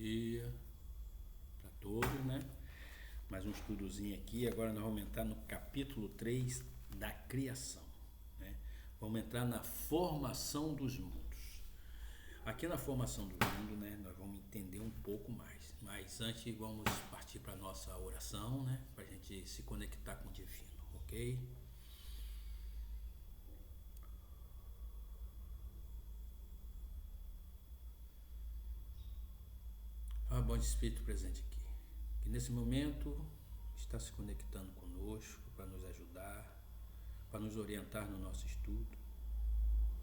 dia para todos, né? Mais um estudozinho aqui. Agora nós vamos entrar no capítulo 3 da criação, né? Vamos entrar na formação dos mundos. Aqui na formação do mundo, né, nós vamos entender um pouco mais. Mas antes vamos partir para a nossa oração, né? Para a gente se conectar com o divino, ok? Bom Espírito presente aqui, que nesse momento está se conectando conosco para nos ajudar, para nos orientar no nosso estudo,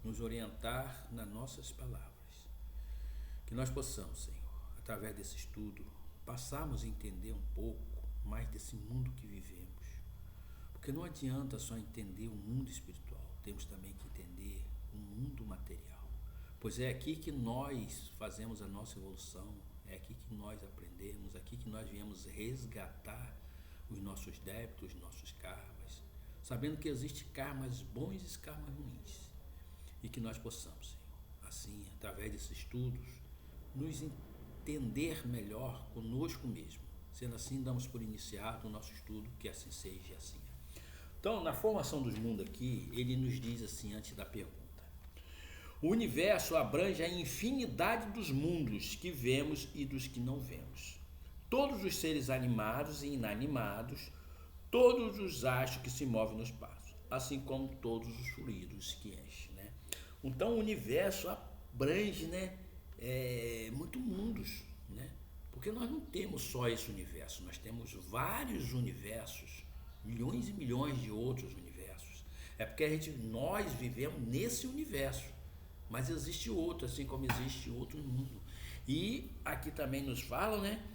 nos orientar nas nossas palavras. Que nós possamos, Senhor, através desse estudo, passarmos a entender um pouco mais desse mundo que vivemos. Porque não adianta só entender o mundo espiritual, temos também que entender o mundo material. Pois é aqui que nós fazemos a nossa evolução, é aqui que nós aprendemos, aqui que nós viemos resgatar os nossos débitos, os nossos karmas, sabendo que existem karmas bons e karmas ruins. E que nós possamos, Senhor, assim, através desses estudos, nos entender melhor conosco mesmo. Sendo assim, damos por iniciado o nosso estudo, que assim seja e assim é. Então, na formação dos mundos aqui, ele nos diz assim, antes da pergunta: o universo abrange a infinidade dos mundos que vemos e dos que não vemos. Todos os seres animados e inanimados, todos os astros que se movem no espaço, assim como todos os fluidos que enchem, né? Então o universo abrange, né, muitos mundos, né? Porque nós não temos só esse universo, nós temos vários universos, milhões e milhões de outros universos. É porque nós vivemos nesse universo. Mas existe outro, assim como existe outro mundo. E aqui também nos falam, né,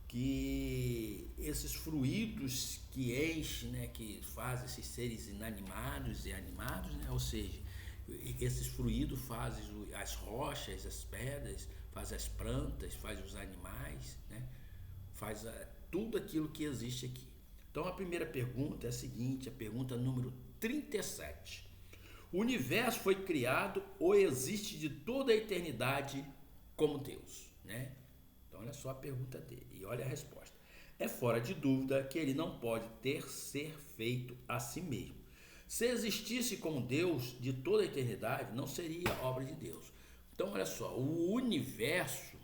que esses fluidos que enchem, né, que fazem esses seres inanimados e animados, né, ou seja, esses fluidos fazem as rochas, as pedras, fazem as plantas, fazem os animais, né, faz tudo aquilo que existe aqui. Então a primeira pergunta é a seguinte, a pergunta número 37. O universo foi criado ou existe de toda a eternidade como Deus, né? Então olha só a pergunta dele e olha a resposta. É fora de dúvida que ele não pode ser feito a si mesmo. Se existisse como Deus de toda a eternidade, não seria obra de Deus. Então olha só, o universo,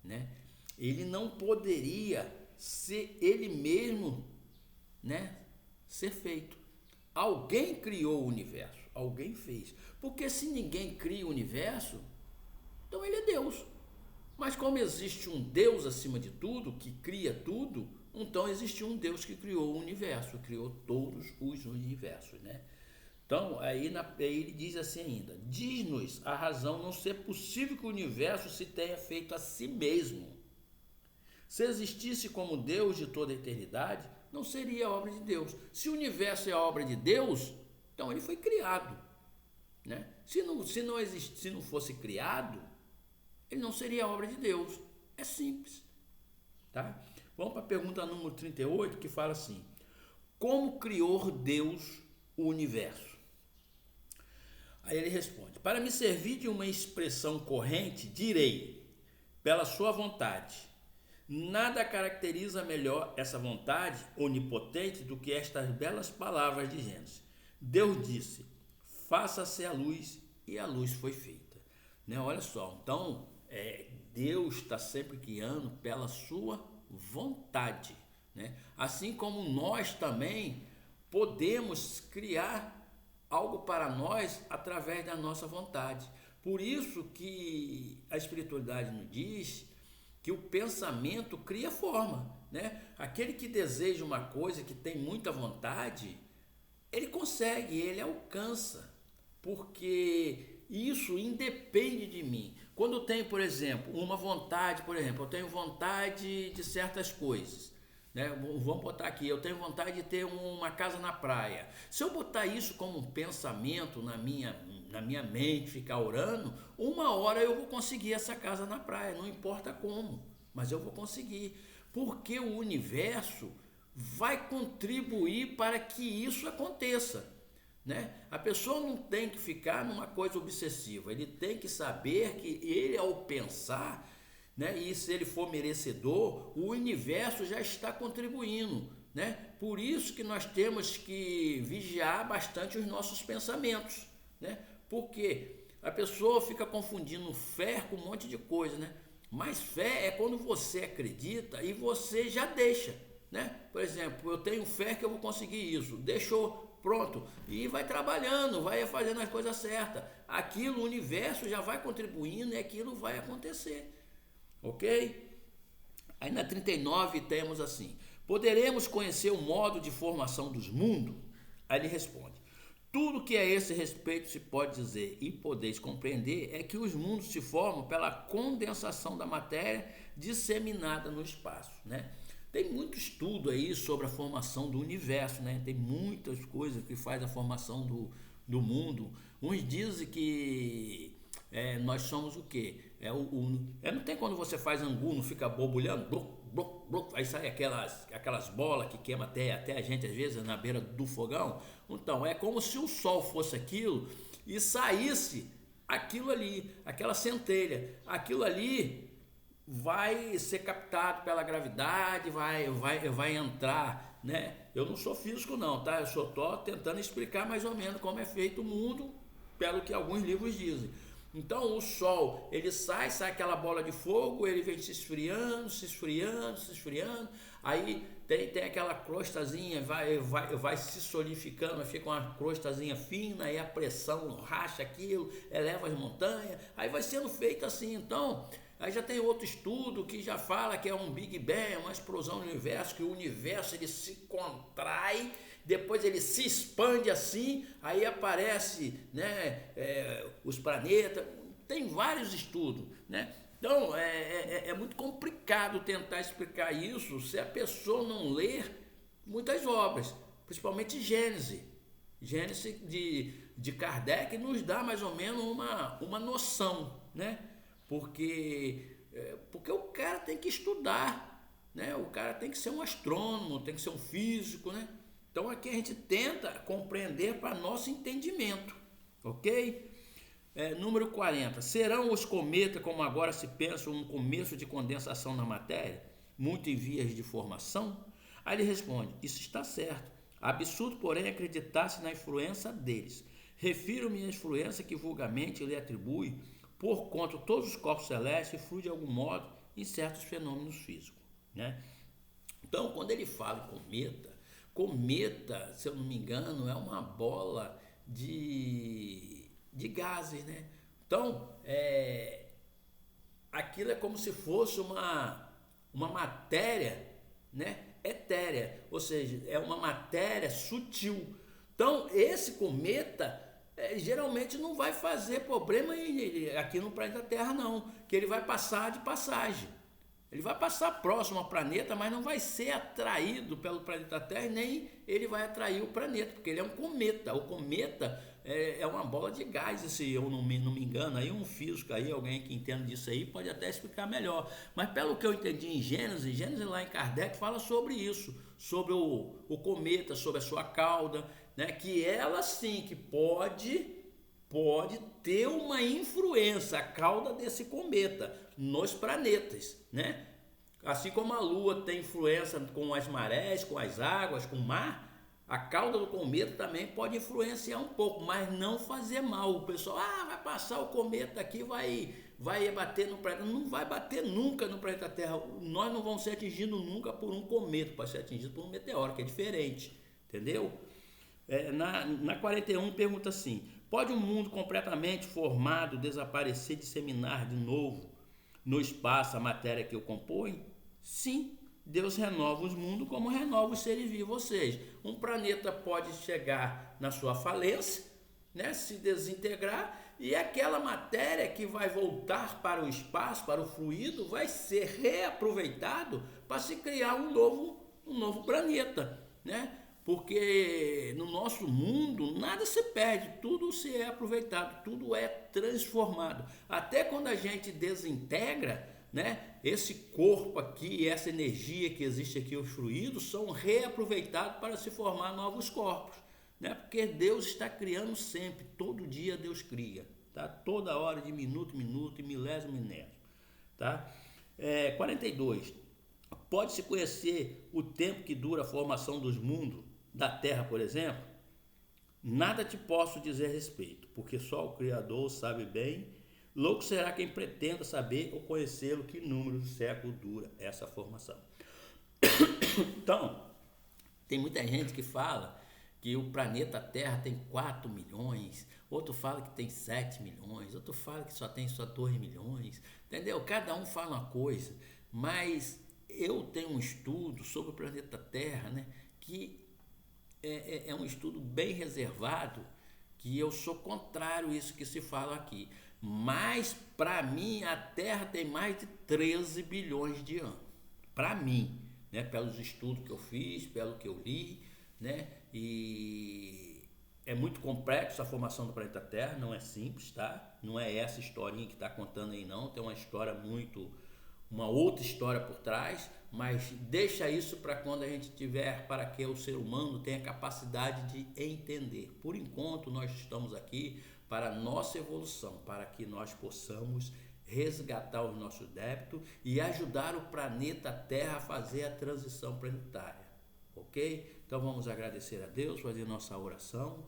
né? Ele não poderia ser ele mesmo, né, ser feito. Alguém criou o universo. Alguém fez. Porque se ninguém cria o universo, então ele é Deus. Mas como existe um Deus acima de tudo, que cria tudo, então existe um Deus que criou o universo, criou todos os universos, né? Então, aí ele diz assim ainda: diz-nos a razão não ser possível que o universo se tenha feito a si mesmo. Se existisse como Deus de toda a eternidade, não seria obra de Deus. Se o universo é obra de Deus, então ele foi criado, né? Se não fosse criado, ele não seria obra de Deus. É simples, tá? Vamos para a pergunta número 38, que fala assim: como criou Deus o universo? Aí ele responde: para me servir de uma expressão corrente, direi, pela sua vontade. Nada caracteriza melhor essa vontade onipotente do que estas belas palavras de Gênesis. Deus disse: faça-se a luz, e a luz foi feita, né? Olha só, então Deus está sempre criando pela sua vontade, né? Assim como nós também podemos criar algo para nós através da nossa vontade. Por isso que a espiritualidade nos diz que o pensamento cria forma, né? Aquele que deseja uma coisa, que tem muita vontade, ele consegue, ele alcança, porque isso independe de mim. Quando eu tenho, por exemplo, uma vontade, eu tenho vontade de certas coisas, né? Vamos botar aqui, eu tenho vontade de ter uma casa na praia. Se eu botar isso como um pensamento na minha mente, ficar orando, uma hora eu vou conseguir essa casa na praia, não importa como, mas eu vou conseguir, porque o universo vai contribuir para que isso aconteça, né? A pessoa não tem que ficar numa coisa obsessiva, ele tem que saber que ele, ao pensar, né? E se ele for merecedor, o universo já está contribuindo, né? Por isso que nós temos que vigiar bastante os nossos pensamentos, né? Porque a pessoa fica confundindo fé com um monte de coisa, né? Mas fé é quando você acredita e você já deixa, né? Por exemplo, eu tenho fé que eu vou conseguir isso, deixou, pronto, e vai trabalhando, vai fazendo as coisas certas. Aquilo, o universo já vai contribuindo e aquilo vai acontecer, ok? Aí na 39 temos assim: poderemos conhecer o modo de formação dos mundos? Aí ele responde: tudo que a esse respeito se pode dizer e podeis compreender é que os mundos se formam pela condensação da matéria disseminada no espaço, né? Tem muito estudo aí sobre a formação do universo, né? Tem muitas coisas que faz a formação do mundo. Uns dizem que nós somos o quê? Não tem quando você faz angu, não fica borbulhando, bluc, bluc, bluc, aí sai aquelas bolas que queima até a gente às vezes na beira do fogão. Então é como se o sol fosse aquilo e saísse aquilo ali, aquela centelha. Aquilo ali vai ser captado pela gravidade, vai entrar, né? Eu não sou físico não, tá? Eu só estou tentando explicar mais ou menos como é feito o mundo, pelo que alguns livros dizem. Então o sol, ele sai aquela bola de fogo, ele vem se esfriando, aí tem aquela crostazinha, vai se solidificando, fica uma crostazinha fina, aí a pressão racha aquilo, eleva as montanhas, aí vai sendo feito assim. Então aí já tem outro estudo que já fala que é um Big Bang, uma explosão do universo, que o universo ele se contrai, depois ele se expande assim, aí aparece, né, os planetas. Tem vários estudos, né? Então é muito complicado tentar explicar isso se a pessoa não ler muitas obras, principalmente Gênesis. Gênesis de Kardec nos dá mais ou menos uma noção, né? Porque o cara tem que estudar, né? O cara tem que ser um astrônomo, tem que ser um físico, né? Então aqui a gente tenta compreender para nosso entendimento, ok? Número 40. Serão os cometas, como agora se pensa, um começo de condensação na matéria, muito em vias de formação? Aí ele responde: isso está certo. Absurdo, porém, acreditar-se na influência deles. Refiro-me à influência que vulgarmente ele atribui, por conta todos os corpos celestes fluem de algum modo em certos fenômenos físicos, né? Então, quando ele fala cometa, se eu não me engano, é uma bola de gases, né? Então, aquilo é como se fosse uma matéria, né, etérea, ou seja, é uma matéria sutil. Então, esse cometa geralmente não vai fazer problema aqui no planeta Terra, não, que ele vai passar de passagem. Ele vai passar próximo ao planeta, mas não vai ser atraído pelo planeta Terra, nem ele vai atrair o planeta, porque ele é um cometa. O cometa é uma bola de gás, se eu não me engano. Aí um físico, aí, alguém que entende disso aí, pode até explicar melhor. Mas pelo que eu entendi em Gênesis lá em Kardec fala sobre isso, sobre o cometa, sobre a sua cauda, né? Que ela sim, que pode ter uma influência, a cauda desse cometa, nos planetas, né? Assim como a Lua tem influência com as marés, com as águas, com o mar, a cauda do cometa também pode influenciar um pouco, mas não fazer mal. O pessoal, vai passar o cometa aqui, vai bater no planeta. Não vai bater nunca no planeta Terra. Nós não vamos ser atingidos nunca por um cometa, pode ser atingido por um meteoro, que é diferente, entendeu? Na 41 pergunta assim: pode um mundo completamente formado desaparecer, disseminar de novo no espaço a matéria que o compõe? Sim, Deus renova os mundos como renova os seres vivos. Ou seja, um planeta pode chegar na sua falência, né, se desintegrar, e aquela matéria que vai voltar para o espaço, para o fluido, vai ser reaproveitado para se criar um novo planeta, né? Porque no nosso mundo nada se perde, tudo se é aproveitado, tudo é transformado. Até quando a gente desintegra, né, esse corpo aqui, essa energia que existe aqui, os fluidos, são reaproveitados para se formar novos corpos, né? Porque Deus está criando sempre, todo dia Deus cria, tá? Toda hora, de minuto em minuto, e milésimo em milésimo, tá? 42. Pode-se conhecer o tempo que dura a formação dos mundos, da Terra, por exemplo? Nada te posso dizer a respeito, porque só o Criador sabe bem. Louco será quem pretenda saber ou conhecê-lo, que número de séculos dura essa formação. Então, tem muita gente que fala que o planeta Terra tem 4 milhões, outro fala que tem 7 milhões, outro fala que só tem 2 milhões, entendeu? Cada um fala uma coisa, mas eu tenho um estudo sobre o planeta Terra, né, que é um estudo bem reservado, que eu sou contrário a isso que se fala aqui. Mas, para mim, a Terra tem mais de 13 bilhões de anos. Para mim, né, pelos estudos que eu fiz, pelo que eu li, né, e é muito complexo a formação do planeta Terra, não é simples, tá? Não é essa historinha que está contando aí, não. Tem uma outra história por trás, mas deixa isso para quando a gente tiver, para que o ser humano tenha capacidade de entender. Por enquanto, nós estamos aqui para a nossa evolução, para que nós possamos resgatar os nossos débitos e ajudar o planeta Terra a fazer a transição planetária, ok? Então vamos agradecer a Deus, fazer nossa oração,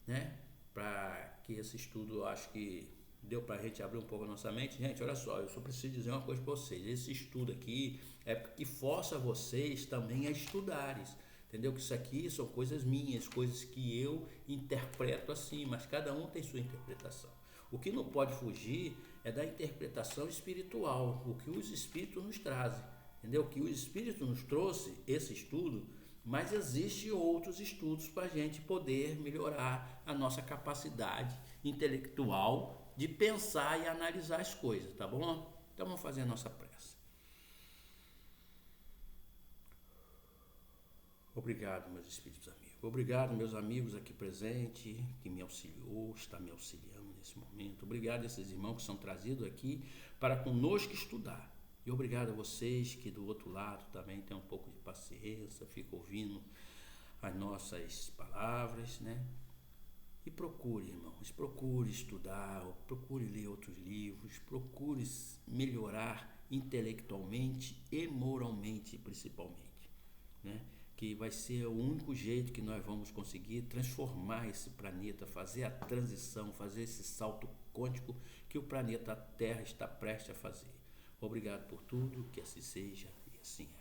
né? Para que esse estudo, eu acho que deu para a gente abrir um pouco a nossa mente. Gente, olha só, eu só preciso dizer uma coisa para vocês. Esse estudo aqui é porque força vocês também a estudarem, entendeu? Que isso aqui são coisas minhas, coisas que eu interpreto assim, mas cada um tem sua interpretação. O que não pode fugir é da interpretação espiritual, o que os espíritos nos trazem, entendeu? O que o espírito nos trouxe, esse estudo, mas existem outros estudos para a gente poder melhorar a nossa capacidade intelectual de pensar e analisar as coisas, tá bom? Então vamos fazer a nossa prece. Obrigado, meus espíritos amigos. Obrigado, meus amigos aqui presentes, que me auxiliou, está me auxiliando nesse momento. Obrigado a esses irmãos que são trazidos aqui para conosco estudar. E obrigado a vocês que do outro lado também têm um pouco de paciência, ficam ouvindo as nossas palavras, né? E procure, irmãos, procure estudar, procure ler outros livros, procure melhorar intelectualmente e moralmente, principalmente, né? Que vai ser o único jeito que nós vamos conseguir transformar esse planeta, fazer a transição, fazer esse salto quântico que o planeta Terra está prestes a fazer. Obrigado por tudo, que assim seja e assim é.